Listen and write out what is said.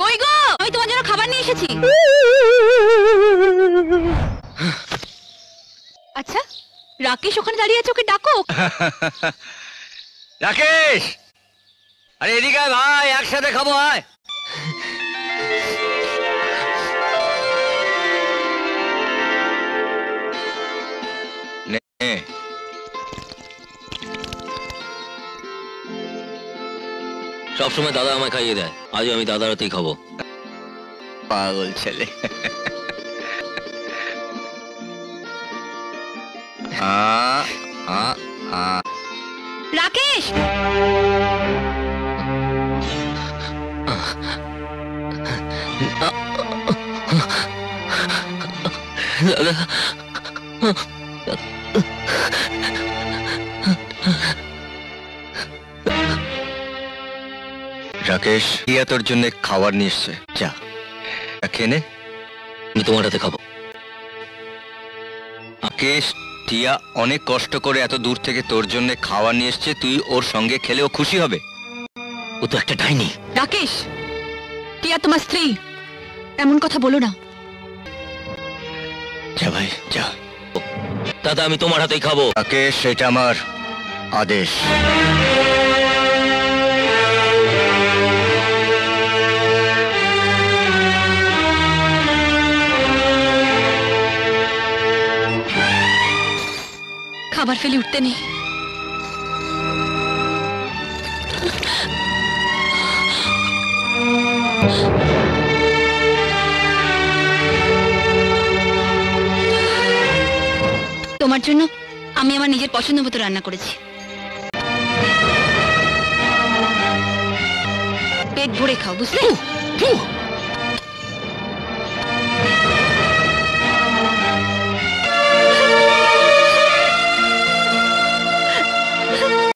কই গো, আমি তোমার জন্য খাবার নিয়ে এসেছি। আচ্ছা, রাকেশ ওখানে দাঁড়িয়ে আছে, ওকে ডাকো। রাকেশ, আরে এদিকে আয় ভাই, একসাথে খাবো আয়। সবসময় দাদা আমায় খাইয়ে দেয়, আজও আমি দাদার হাতেই খাবো। পাগল ছেলে। রাকেশ, দাদা, রাকেশ, টিয়া তোর জন্য খাবার নিয়ে এসছে, যা খেয়ে নে। আমি তোমার হাতে খাবো। রাকেশ, টিয়া অনেক কষ্ট করে এত দূর থেকে তোর জন্য খাবার নিয়ে এসছে, তুই ওর সঙ্গে খেলে ও খুশি হবে। ও তো একটা ডাইনি। রাকেশ, টিয়া তোমার স্ত্রী, এমন কথা বলো না। যা ভাই যা। দাদা, আমি তোমার হাতেই খাবো। রাকেশ, এটা আমার আদেশ। খাবার ফেলে উঠতে নেই। তোমার জন্য আমি আমার নিজের পছন্দ মতো রান্না করেছি। পেট ভরে খাও, বুঝলে?